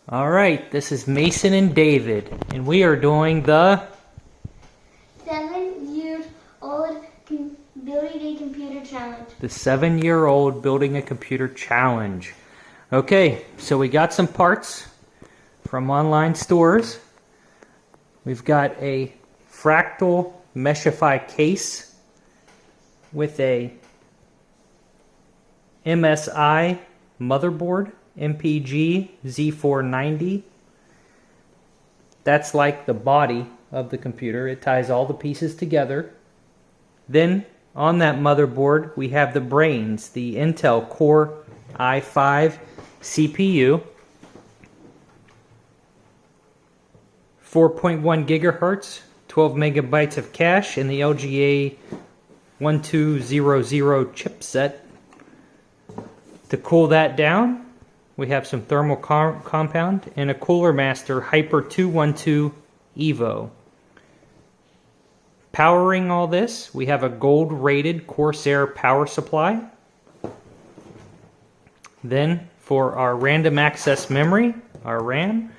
Alright, this is Mason and David, and we are doing the 7-year-old building a computer challenge. The 7-year-old building a computer challenge. Okay, so we got some parts from online stores. We've got a fractal Meshify case with a MSI motherboard, MPG Z490. That's like the body of the computer. It ties all the pieces together. Then on that motherboard we have the brains, the Intel Core i5 CPU, 4.1 gigahertz, 12 megabytes of cache, and the LGA 1200 chipset. To cool that down, we have some thermal compound and a Cooler Master Hyper 212 Evo. Powering all this, we have a gold-rated Corsair power supply. Then, for our random access memory, our RAM,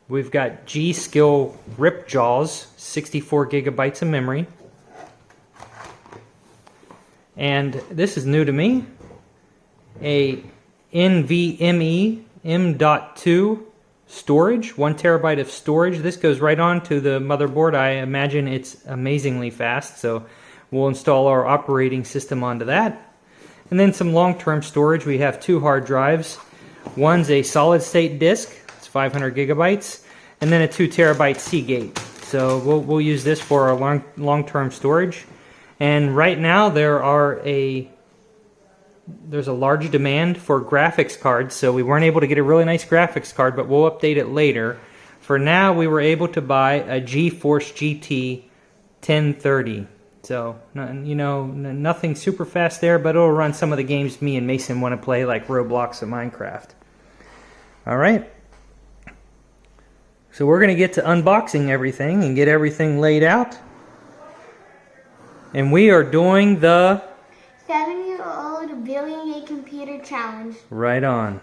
we've got G-Skill Ripjaws, 64 gigabytes of memory. And this is new to me, a NVMe M.2 storage, 1 terabyte of storage. This goes right on to the motherboard. I imagine it's amazingly fast, so we'll install our operating system onto that. And then some long-term storage. We have 2 hard drives. One's a solid-state disk, it's 500 gigabytes, and then a 2 terabyte Seagate. So we'll use this for our long-term storage. And right now there's a large demand for graphics cards, so we weren't able to get a really nice graphics card, but we'll update it later. For now, we were able to buy a GeForce GT 1030. So, you know, nothing super fast there, but it'll run some of the games me and Mason want to play, like Roblox and Minecraft. Alright. So we're going to get to unboxing everything and get everything laid out. And we are doing the 7-year-old building a computer challenge. Right on.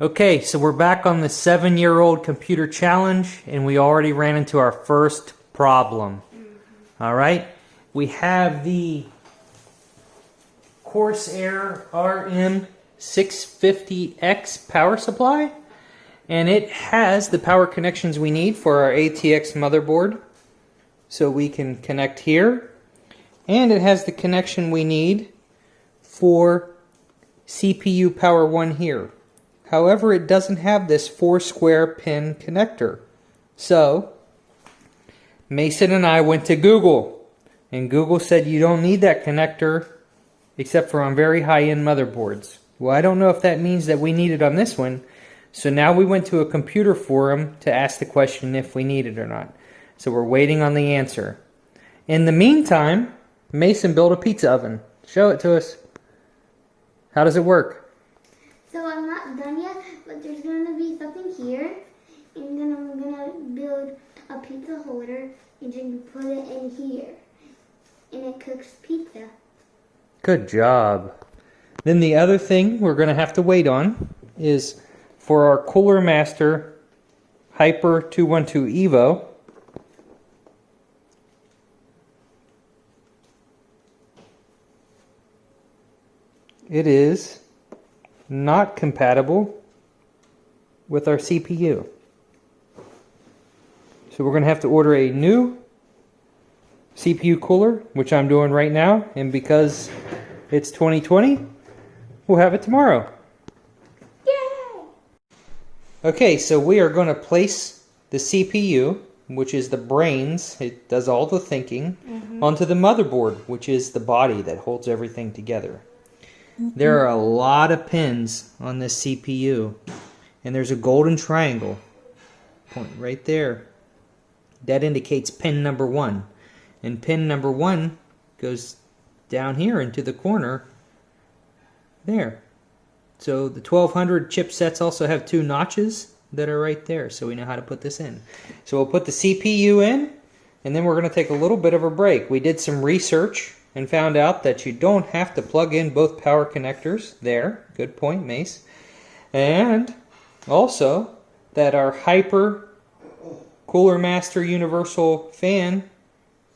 Okay, so we're back on the 7-year-old computer challenge, and we already ran into our first problem. Alright, we have the Corsair RM650X power supply, and it has the power connections we need for our ATX motherboard. So we can connect here. And it has the connection we need for CPU Power 1 here. However, it doesn't have this 4 square pin connector. So, Mason and I went to Google. And Google said you don't need that connector except for on very high-end motherboards. Well, I don't know if that means that we need it on this one. So now we went to a computer forum to ask the question if we need it or not. So we're waiting on the answer. In the meantime, Mason built a pizza oven. Show it to us. How does it work? So I'm not done yet, but there's going to be something here. And then I'm going to build a pizza holder and then put it in here. And it cooks pizza. Good job. Then the other thing we're going to have to wait on is for our Cooler Master Hyper 212 Evo. It is not compatible with our CPU. So we're going to have to order a new CPU cooler, which I'm doing right now, and because it's 2020, we'll have it tomorrow. Yay! Okay, so we are going to place the CPU, which is the brains, it does all the thinking, onto the motherboard, which is the body that holds everything together. There are a lot of pins on this CPU, and there's a golden triangle point right there. That indicates pin number 1, and pin number 1 goes down here into the corner there. So the 1200 chipsets also have 2 notches that are right there, so we know how to put this in. So we'll put the CPU in, and then we're going to take a little bit of a break. We did some research and found out that you don't have to plug in both power connectors there. Good point, Mace. And also that our Hyper Cooler Master Universal fan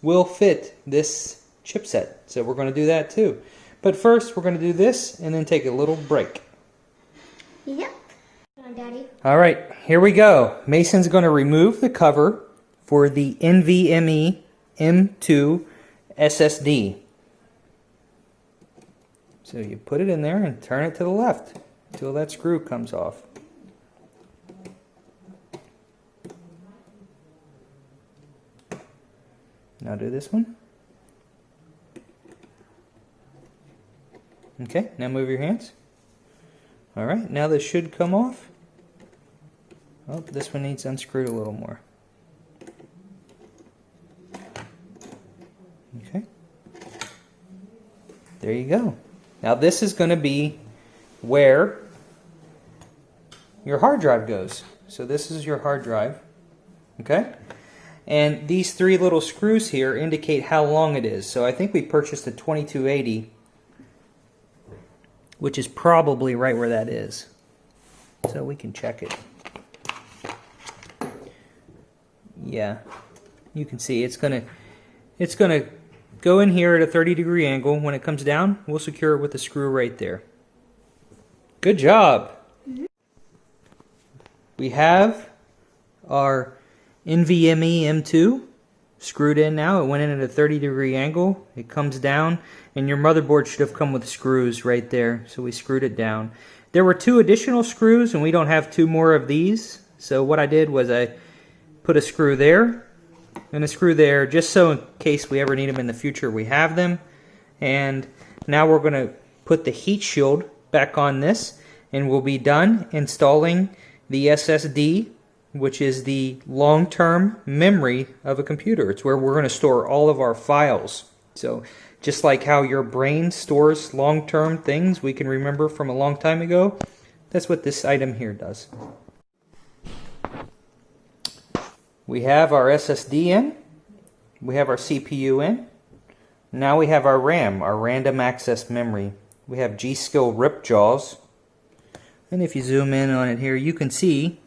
will fit this chipset. So we're going to do that too. But first we're going to do this and then take a little break. Yep. Come on, Daddy. Alright, here we go. Mason's going to remove the cover for the NVMe M2 SSD. So you put it in there and turn it to the left until that screw comes off. Now do this one. Okay, now move your hands. Alright, now this should come off. Oh, this one needs unscrewed a little more. Okay. There you go. Now this is going to be where your hard drive goes. So this is your hard drive. Okay? And these three little screws here indicate how long it is. So I think we purchased a 2280, which is probably right where that is. So we can check it. Yeah. You can see it's gonna go in here at a 30-degree angle. When it comes down, we'll secure it with the screw right there. Good job. We have our NVMe M2 screwed in now. It went in at a 30-degree angle. It comes down, and your motherboard should have come with screws right there. So we screwed it down. There were 2 additional screws, and we don't have 2 more of these. So what I did was I put a screw there and a screw there, just so in case we ever need them in the future, we have them. And now we're going to put the heat shield back on this, and we'll be done installing the SSD, which is the long-term memory of a computer. It's where we're going to store all of our files. So just like how your brain stores long-term things we can remember from a long time ago, that's what this item here does. We have our SSD in, we have our CPU in, now we have our RAM, our random access memory. We have G-Skill rip jaws, and if you zoom in on it here, you can see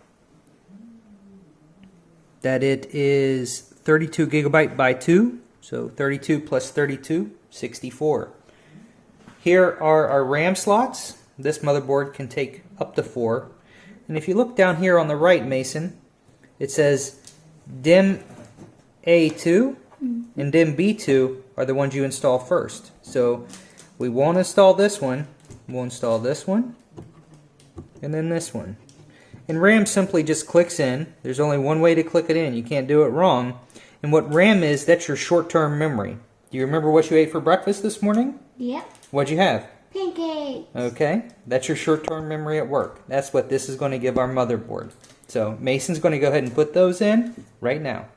that it is 32 gigabyte by 2, so 32 plus 32, 64. Here are our RAM slots. This motherboard can take up to 4. And if you look down here on the right, Mason, it says DIMM A2 and DIMM B2 are the ones you install first. So we won't install this one, we'll install this one, and then this one. And RAM simply just clicks in. There's only one way to click it in. You can't do it wrong. And what RAM is, that's your short-term memory. Do you remember what you ate for breakfast this morning? Yep. What'd you have? Pancakes. Okay. That's your short-term memory at work. That's what this is going to give our motherboard. So Mason's going to go ahead and put those in right now.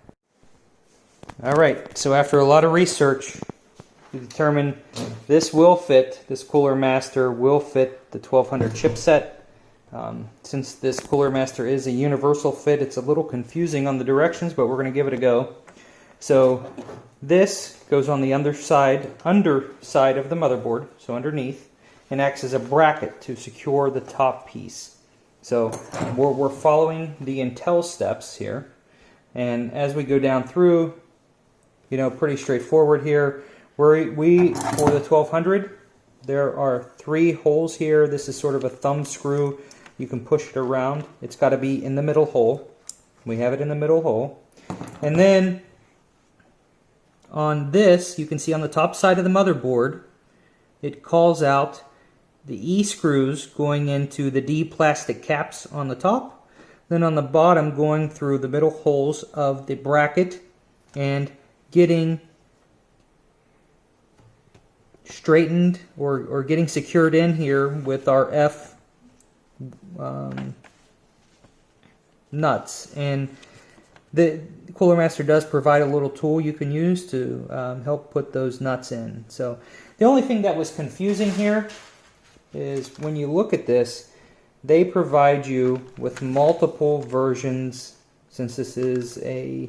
Alright, so after a lot of research, we determined this will fit, this Cooler Master will fit the 1200 chipset. Since this Cooler Master is a universal fit, it's a little confusing on the directions, but we're going to give it a go. So this goes on the underside of the motherboard, so underneath, and acts as a bracket to secure the top piece. So we're following the Intel steps here, and as we go down through, pretty straightforward here. For the 1200, there are 3 holes here. This is sort of a thumb screw. You can push it around. It's got to be in the middle hole. We have it in the middle hole. And then on this, you can see on the top side of the motherboard, it calls out the E screws going into the D plastic caps on the top. Then on the bottom, going through the middle holes of the bracket and getting straightened or getting secured in here with our F nuts. And the Cooler Master does provide a little tool you can use to help put those nuts in. So the only thing that was confusing here is when you look at this, they provide you with multiple versions, since this is a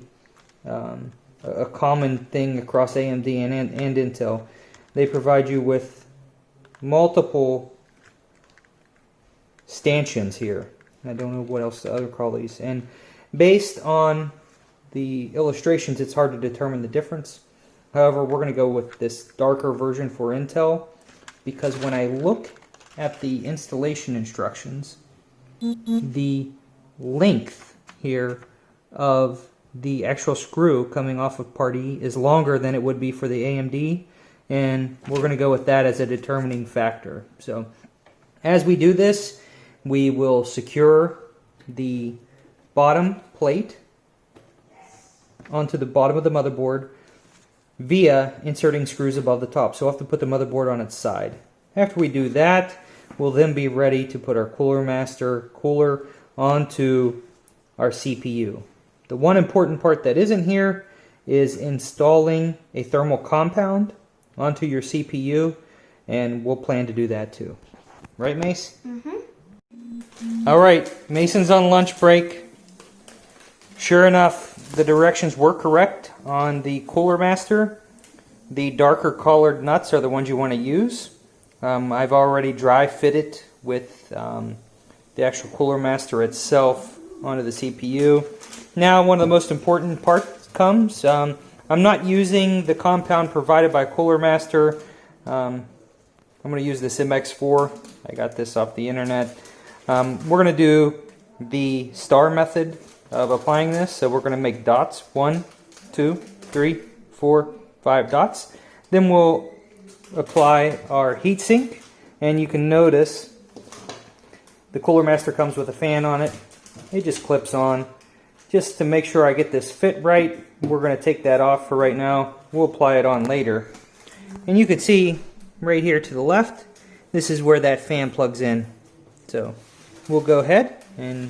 common thing across AMD and Intel. They provide you with multiple stanchions here. I don't know what else to other call these. And based on the illustrations, it's hard to determine the difference. However, we're going to go with this darker version for Intel, because when I look at the installation instructions, the length here of the actual screw coming off of part E is longer than it would be for the AMD, and we're going to go with that as a determining factor. So as we do this, we will secure the bottom plate onto the bottom of the motherboard via inserting screws above the top. So we'll have to put the motherboard on its side. After we do that, we'll then be ready to put our Cooler Master cooler onto our CPU. The one important part that isn't here is installing a thermal compound onto your CPU, and we'll plan to do that too. Right, Mace? Mm-hmm. All right, Mason's on lunch break. Sure enough, the directions were correct on the Cooler Master. The darker colored nuts are the ones you want to use. I've already dry fitted with the actual Cooler Master itself onto the CPU. Now, one of the most important parts comes. I'm not using the compound provided by Cooler Master. I'm going to use this MX4. I got this off the internet. We're going to do the star method of applying this. So we're going to make dots. 1, 2, 3, 4, 5 dots. Then we'll apply our heatsink, and you can notice the Cooler Master comes with a fan on it. It just clips on. Just to make sure I get this fit right, we're going to take that off for right now. We'll apply it on later. And you can see right here to the left, this is where that fan plugs in. So we'll go ahead and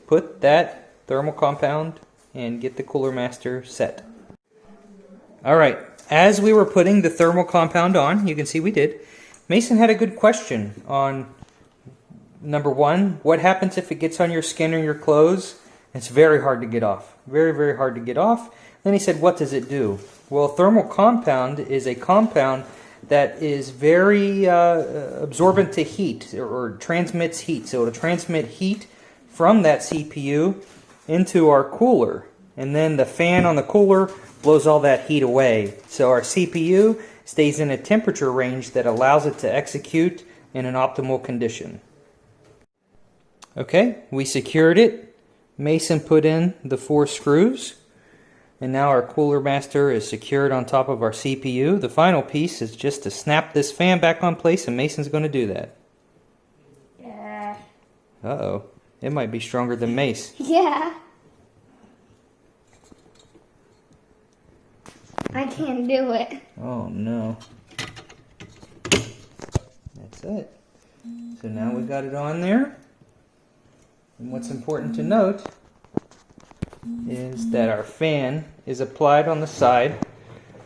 put that thermal compound and get the Cooler Master set. Alright, as we were putting the thermal compound on, you can see we did, Mason had a good question on number 1, what happens if it gets on your skin or your clothes? It's very hard to get off. Very, very hard to get off. Then he said, what does it do? Well, thermal compound is a compound that is very absorbent to heat, or transmits heat. So it'll transmit heat from that CPU into our cooler. And then the fan on the cooler blows all that heat away. So our CPU stays in a temperature range that allows it to execute in an optimal condition. Okay, we secured it. Mason put in the 4 screws, and now our Cooler Master is secured on top of our CPU. The final piece is just to snap this fan back on place, and Mason's going to do that. Yeah. Uh-oh, it might be stronger than Mace. Yeah. I can't do it. Oh no. That's it. So now we got it on there. And what's important to note is that our fan is applied on the side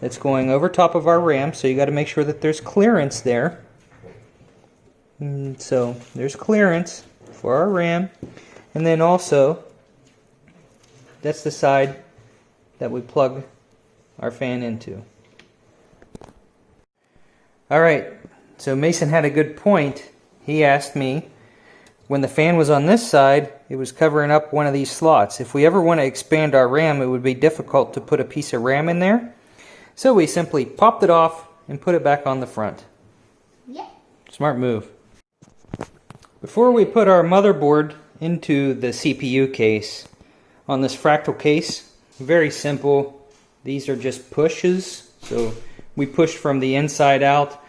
that's going over top of our RAM, so you got to make sure that there's clearance there. And so there's clearance for our RAM, and then also that's the side that we plug our fan into. Alright, so Mason had a good point. He asked me, when the fan was on this side, it was covering up one of these slots. If we ever want to expand our RAM, it would be difficult to put a piece of RAM in there. So we simply popped it off and put it back on the front. Yeah. Smart move. Before we put our motherboard into the CPU case, on this fractal case, very simple. These are just pushes. So we pushed from the inside out.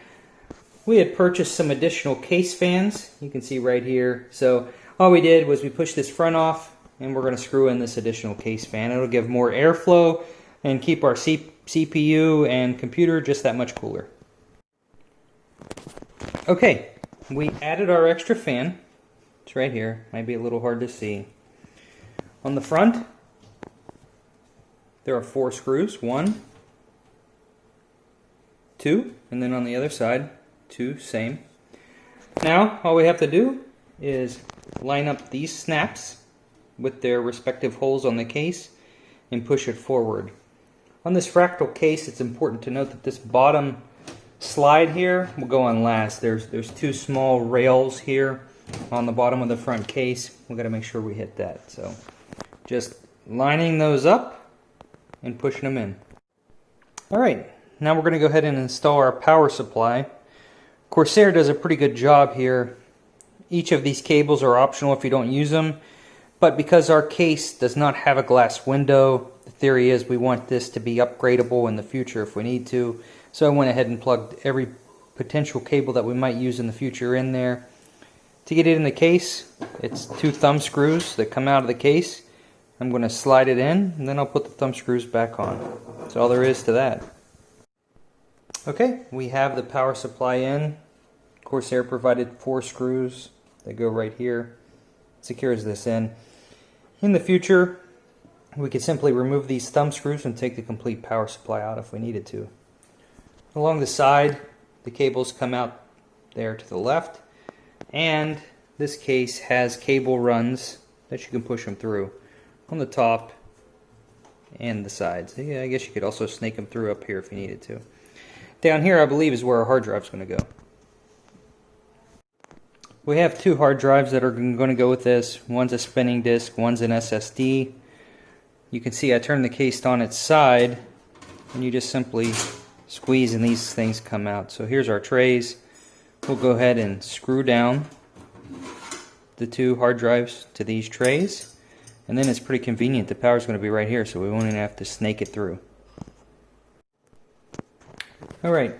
We had purchased some additional case fans, you can see right here. So all we did was we pushed this front off, and we're going to screw in this additional case fan. It'll give more airflow and keep our CPU and computer just that much cooler. Okay, we added our extra fan. It's right here, might be a little hard to see. On the front, there are 4 screws, 1, 2, and then on the other side, 2, same. Now, all we have to do is line up these snaps with their respective holes on the case and push it forward. On this fractal case, it's important to note that this bottom slide here will go on last. There's 2 small rails here on the bottom of the front case. We've got to make sure we hit that. So just lining those up and pushing them in. Alright, now we're going to go ahead and install our power supply. Corsair does a pretty good job here. Each of these cables are optional if you don't use them, but because our case does not have a glass window, the theory is we want this to be upgradable in the future if we need to. So I went ahead and plugged every potential cable that we might use in the future in there. To get it in the case, it's 2 thumb screws that come out of the case. I'm going to slide it in, and then I'll put the thumb screws back on. That's all there is to that. Okay, we have the power supply in. Corsair provided 4 screws that go right here. Secures this in. In the future, we could simply remove these thumb screws and take the complete power supply out if we needed to. Along the side, the cables come out there to the left, and this case has cable runs that you can push them through on the top and the sides. Yeah, I guess you could also snake them through up here if you needed to. Down here, I believe, is where our hard drive is going to go. We have 2 hard drives that are going to go with this. One's a spinning disk, one's an SSD. You can see I turned the case on its side, and you just simply squeeze and these things come out. So here's our trays. We'll go ahead and screw down the 2 hard drives to these trays, and then it's pretty convenient. The power's going to be right here, so we won't even have to snake it through. Alright,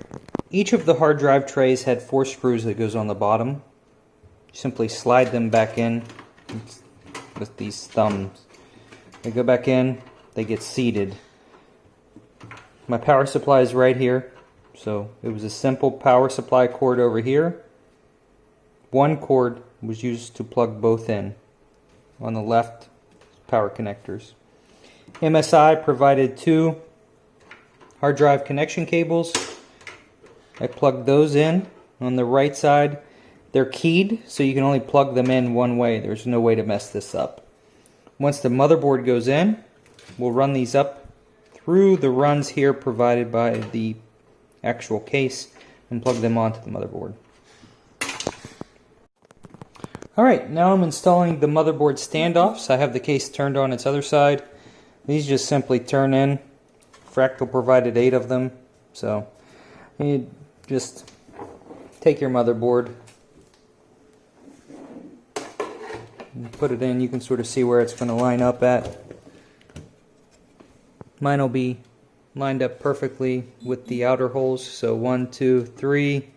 each of the hard drive trays had 4 screws that goes on the bottom. Simply slide them back in with these thumbs. They go back in, they get seated. My power supply is right here, so it was a simple power supply cord over here. 1 cord was used to plug both in. On the left, power connectors. MSI provided 2 hard drive connection cables. I plugged those in. On the right side, they're keyed, so you can only plug them in one way. There's no way to mess this up. Once the motherboard goes in, we'll run these up through the runs here provided by the actual case and plug them onto the motherboard. Alright, now I'm installing the motherboard standoffs. I have the case turned on its other side. These just simply turn in. Fractal provided 8 of them, so you just take your motherboard and put it in. You can sort of see where it's going to line up at. Mine will be lined up perfectly with the outer holes, so 1, 2, 3,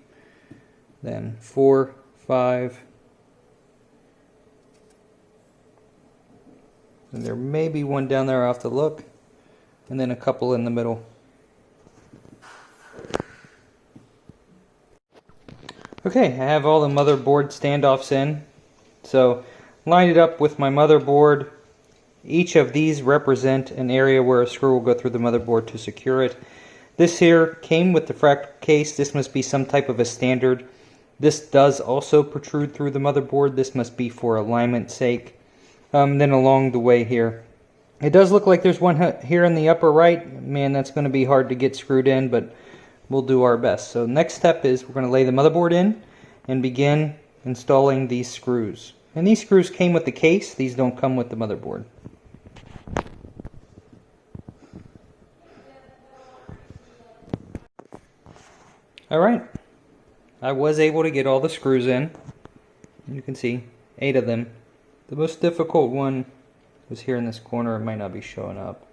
then 4, 5, and there may be one down there. I'll have to look, and then a couple in the middle. Okay, I have all the motherboard standoffs in, so line it up with my motherboard. Each of these represent an area where a screw will go through the motherboard to secure it. This here came with the fractal case. This must be some type of a standard. This does also protrude through the motherboard. This must be for alignment's sake. Then along the way here, it does look like there's one here in the upper right. Man, that's going to be hard to get screwed in, but we'll do our best. So next step is we're going to lay the motherboard in and begin installing these screws. And these screws came with the case. These don't come with the motherboard. Alright, I was able to get all the screws in. You can see 8 of them. The most difficult one was here in this corner. It might not be showing up.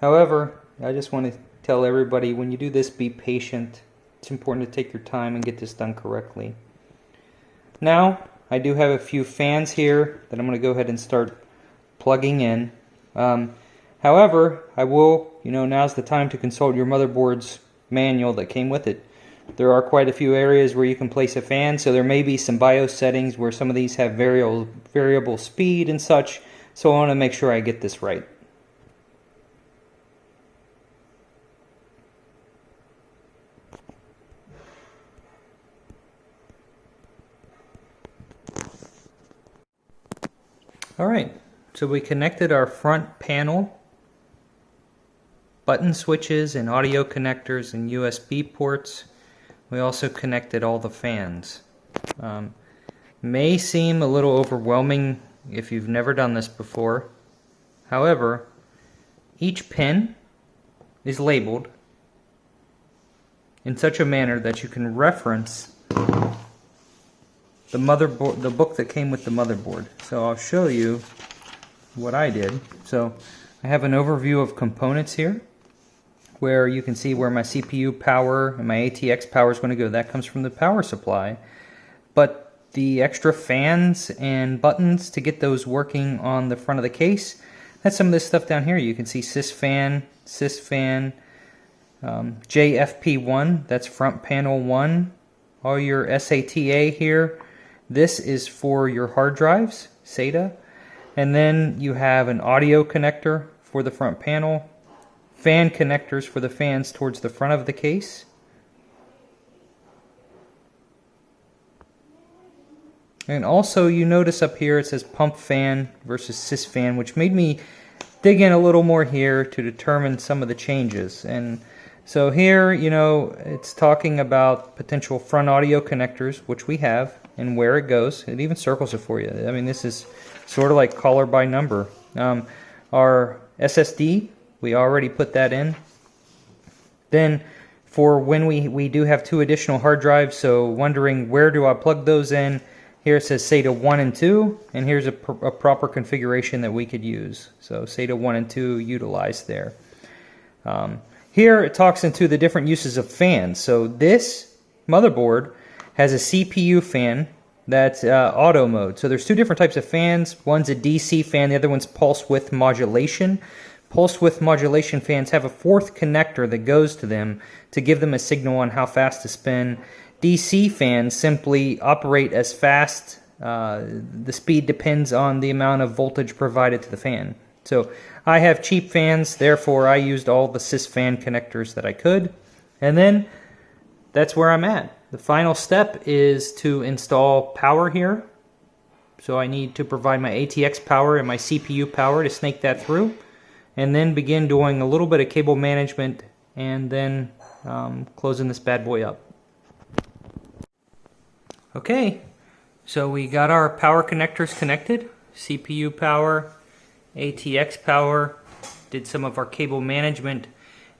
However, I just want to tell everybody, when you do this, be patient. It's important to take your time and get this done correctly. Now, I do have a few fans here that I'm going to go ahead and start plugging in. However, I will, now's the time to consult your motherboard's manual that came with it. There are quite a few areas where you can place a fan, so there may be some BIOS settings where some of these have variable speed and such, so I want to make sure I get this right. Alright, so we connected our front panel, button switches and audio connectors and USB ports. We also connected all the fans. may seem a little overwhelming if you've never done this before. However, each pin is labeled in such a manner that you can reference the motherboard, the book that came with the motherboard. So I'll show you what I did. So I have an overview of components here, where you can see where my CPU power and my ATX power is going to go. That comes from the power supply. But the extra fans and buttons to get those working on the front of the case, that's some of this stuff down here. You can see sysfan, JFP1, that's front panel 1. All your SATA here. This is for your hard drives, SATA. And then you have an audio connector for the front panel, fan connectors for the fans towards the front of the case. And also you notice up here it says pump fan versus sysfan, which made me dig in a little more here to determine some of the changes. And so here, you know, it's talking about potential front audio connectors, which we have, and where it goes. It even circles it for you. I mean, this is sort of like caller by number. Our SSD, we already put that in. Then for when we do have 2 additional hard drives, so wondering where do I plug those in, here it says SATA 1 and 2, and here's a proper configuration that we could use. So SATA 1 and 2 utilized there. Here it talks into the different uses of fans. So this motherboard has a CPU fan that's auto mode. So there's 2 different types of fans. One's a DC fan, the other one's pulse width modulation. Pulse width modulation fans have a 4th connector that goes to them to give them a signal on how fast to spin. DC fans simply operate as fast. The speed depends on the amount of voltage provided to the fan. So I have cheap fans, therefore I used all the sysfan connectors that I could. And then that's where I'm at. The final step is to install power here. So I need to provide my ATX power and my CPU power to snake that through. And then begin doing a little bit of cable management and then closing this bad boy up. Okay, so we got our power connectors connected. CPU power, ATX power, did some of our cable management.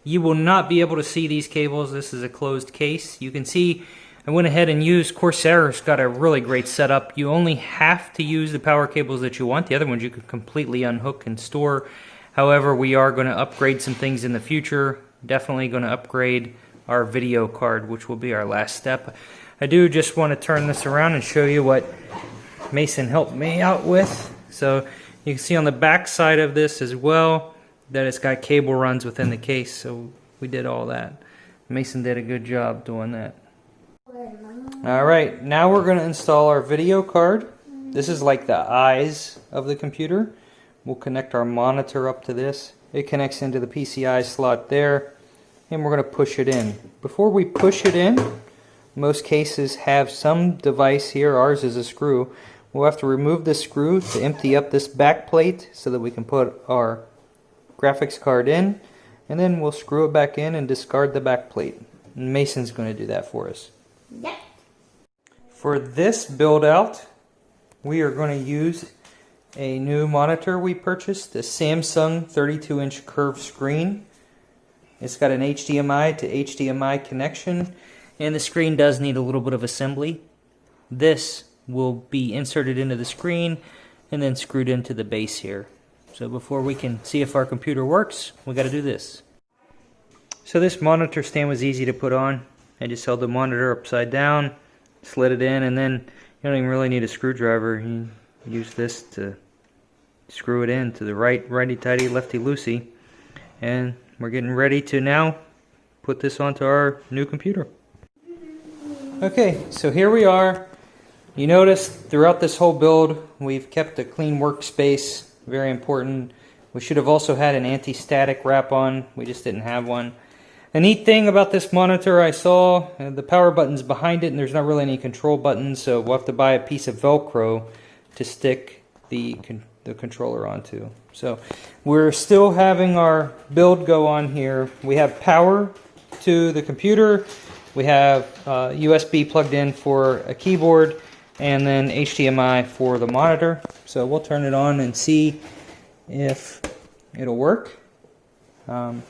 You will not be able to see these cables. This is a closed case. You can see I went ahead and used Corsair's got a really great setup. You only have to use the power cables that you want. The other ones you could completely unhook and store. However, we are going to upgrade some things in the future. Definitely going to upgrade our video card, which will be our last step. I do just want to turn this around and show you what Mason helped me out with. So you can see on the back side of this as well that it's got cable runs within the case. So we did all that. Mason did a good job doing that. Alright, now we're going to install our video card. This is like the eyes of the computer. We'll connect our monitor up to this. It connects into the PCI slot there. And we're going to push it in. Before we push it in, most cases have some device here. Ours is a screw. We'll have to remove this screw to empty up this back plate so that we can put our graphics card in. And then we'll screw it back in and discard the back plate. And Mason's going to do that for us. Yep. For this build out, we are going to use a new monitor we purchased, the Samsung 32-inch curved screen. It's got an HDMI to HDMI connection, and the screen does need a little bit of assembly. This will be inserted into the screen and then screwed into the base here. So before we can see if our computer works, we got to do this. So this monitor stand was easy to put on. I just held the monitor upside down, slid it in, and then you don't even really need a screwdriver. You use this to screw it in to the right, righty-tighty, lefty-loosey. And we're getting ready to now put this onto our new computer. Okay, so here we are. You notice throughout this whole build, we've kept a clean workspace, very important. We should have also had an anti-static wrap on, we just didn't have one. A neat thing about this monitor I saw, the power button's behind it and there's not really any control buttons, so we'll have to buy a piece of Velcro to stick the controller onto. So we're still having our build go on here. We have power to the computer. We have USB plugged in for a keyboard. and then HDMI for the monitor. So we'll turn it on and see if it'll work. We'll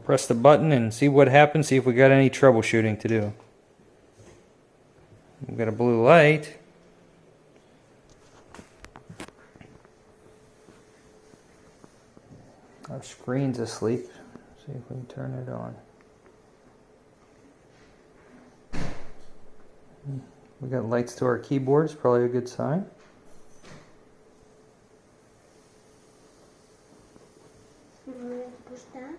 press the button and see what happens, see if we got any troubleshooting to do. We've got a blue light. Our screen's asleep. See if we can turn it on. We got lights to our keyboard, it's probably a good sign. Push that.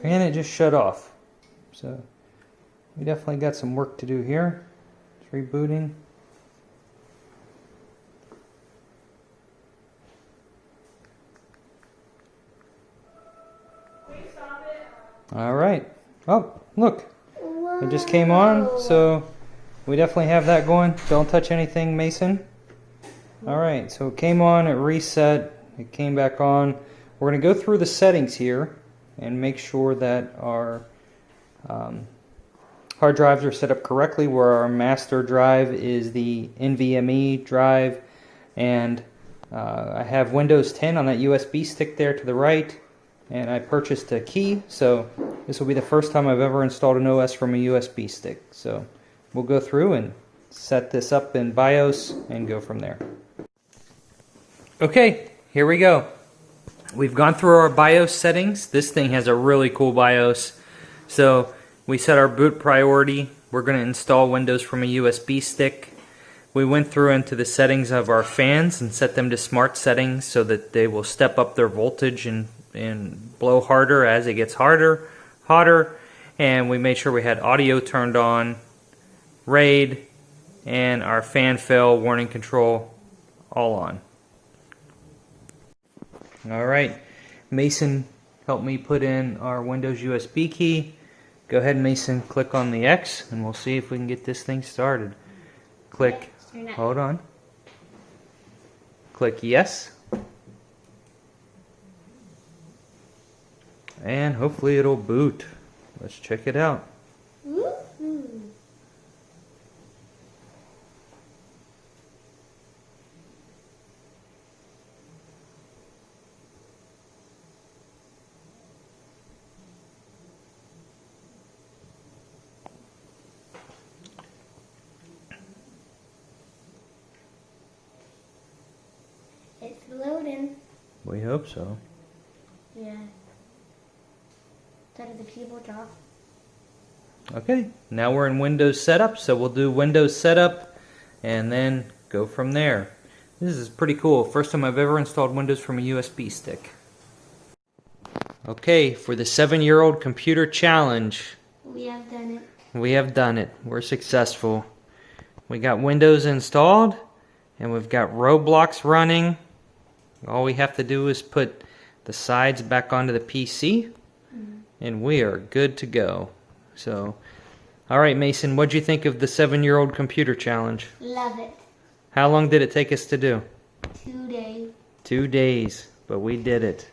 And it just shut off. So we definitely got some work to do here. It's rebooting. All right. Oh, look. Whoa. It just came on, so we definitely have that going. Don't touch anything, Mason. All right, so it came on, it reset, it came back on. We're going to go through the settings here and make sure that our hard drives are set up correctly, where our master drive is the NVMe drive, and I have Windows 10 on that USB stick there to the right. And I purchased a key, so this will be the first time I've ever installed an OS from a USB stick. So we'll go through and set this up in BIOS and go from there. Okay, here we go. We've gone through our BIOS settings. This thing has a really cool BIOS. So we set our boot priority. We're going to install Windows from a USB stick. We went through into the settings of our fans and set them to smart settings so that they will step up their voltage and blow harder as it gets hotter. And we made sure we had audio turned on, RAID, and our fan fail warning control all on. Alright, Mason helped me put in our Windows USB key. Go ahead, Mason, click on the X and we'll see if we can get this thing started. Click, hold on. Click yes. And hopefully it'll boot. Let's check it out. Woo-hoo. It's loading. We hope so. Yeah. That is the keyboard drop. Okay, now we're in Windows Setup, so we'll do Windows Setup and then go from there. This is pretty cool. First time I've ever installed Windows from a USB stick. Okay, for the 7-year-old computer challenge, We have done it. we have done it. We're successful. We got Windows installed and we've got Roblox running. All we have to do is put the sides back onto the PC. And we are good to go. So, all right, Mason, what'd you think of the 7-year-old computer challenge? Love it. How long did it take us to do? 2 days. 2 days, but we did it.